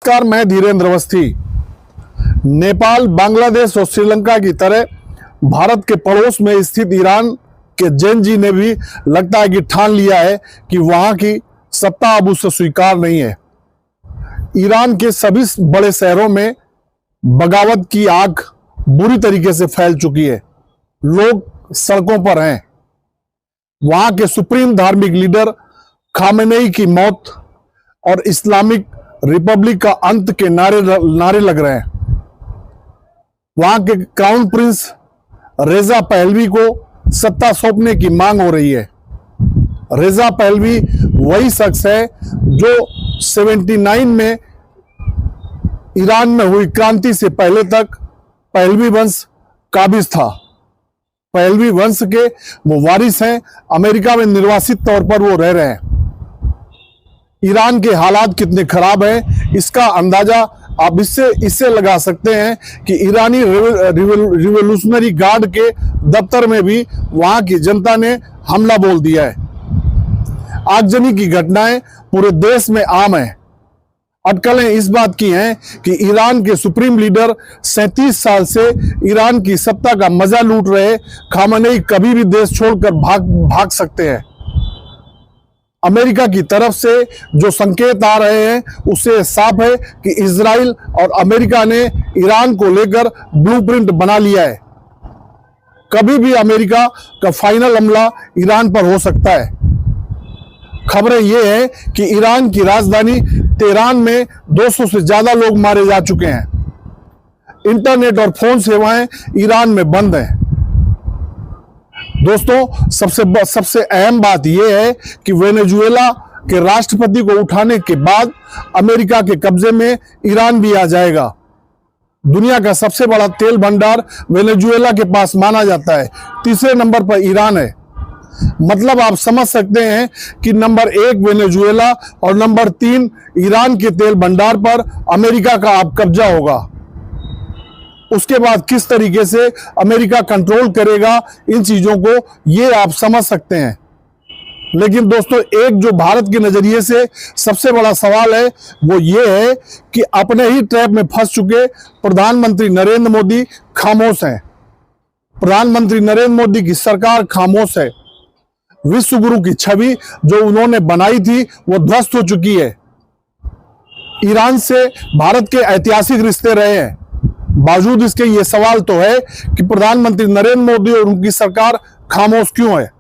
नमस्कार, मैं धीरेन्द्र अवस्थी। नेपाल, बांग्लादेश और श्रीलंका की तरह भारत के पड़ोस में स्थित ईरान के जैन जी ने भी लगता है कि ठान लिया है कि वहां की सत्ता अब उसे स्वीकार नहीं है। ईरान के सभी बड़े शहरों में बगावत की आग बुरी तरीके से फैल चुकी है। लोग सड़कों पर हैं। वहां के सुप्रीम धार्मिक लीडर खामेनेई की मौत और इस्लामिक रिपब्लिक का अंत के नारे लग रहे हैं। वहां के क्राउन प्रिंस रेजा पहलवी को सत्ता सौंपने की मांग हो रही है। रेजा पहलवी वही शख्स है जो 79 में ईरान में हुई क्रांति से पहले तक पहलवी वंश काबिज था। पहलवी वंश के वो वारिस हैं। अमेरिका में निर्वासित तौर पर वो रह रहे हैं। ईरान के हालात कितने खराब हैं इसका अंदाजा आप इससे लगा सकते हैं कि ईरानी रिवोल्यूशनरी गार्ड के दफ्तर में भी वहां की जनता ने हमला बोल दिया है। आगजनी की घटनाएं पूरे देश में आम हैं। अटकलें इस बात की हैं कि ईरान के सुप्रीम लीडर 37 साल से ईरान की सत्ता का मजा लूट रहे खामेनेई कभी भी देश छोड़कर भाग सकते हैं। अमेरिका की तरफ से जो संकेत आ रहे हैं उससे साफ है कि इजराइल और अमेरिका ने ईरान को लेकर ब्लूप्रिंट बना लिया है। कभी भी अमेरिका का फाइनल हमला ईरान पर हो सकता है। खबरें ये हैं कि ईरान की राजधानी तेहरान में 200 से ज्यादा लोग मारे जा चुके हैं। इंटरनेट और फोन सेवाएं ईरान में बंद हैं। दोस्तों, सबसे अहम बात यह है कि वेनेजुएला के राष्ट्रपति को उठाने के बाद अमेरिका के कब्जे में ईरान भी आ जाएगा। दुनिया का सबसे बड़ा तेल भंडार वेनेजुएला के पास माना जाता है। तीसरे नंबर पर ईरान है। मतलब आप समझ सकते हैं कि नंबर 1 वेनेजुएला और नंबर 3 ईरान के तेल भंडार पर अमेरिका का अब कब्जा होगा। उसके बाद किस तरीके से अमेरिका कंट्रोल करेगा इन चीजों को, ये आप समझ सकते हैं। लेकिन दोस्तों, एक जो भारत के नजरिए से सबसे बड़ा सवाल है वो ये है कि अपने ही ट्रैप में फंस चुके प्रधानमंत्री नरेंद्र मोदी खामोश हैं। प्रधानमंत्री नरेंद्र मोदी की सरकार खामोश है। विश्व गुरु की छवि जो उन्होंने बनाई थी वो ध्वस्त हो चुकी है। ईरान से भारत के ऐतिहासिक रिश्ते रहे हैं। बावजूद इसके ये सवाल तो है कि प्रधानमंत्री नरेंद्र मोदी और उनकी सरकार खामोश क्यों है।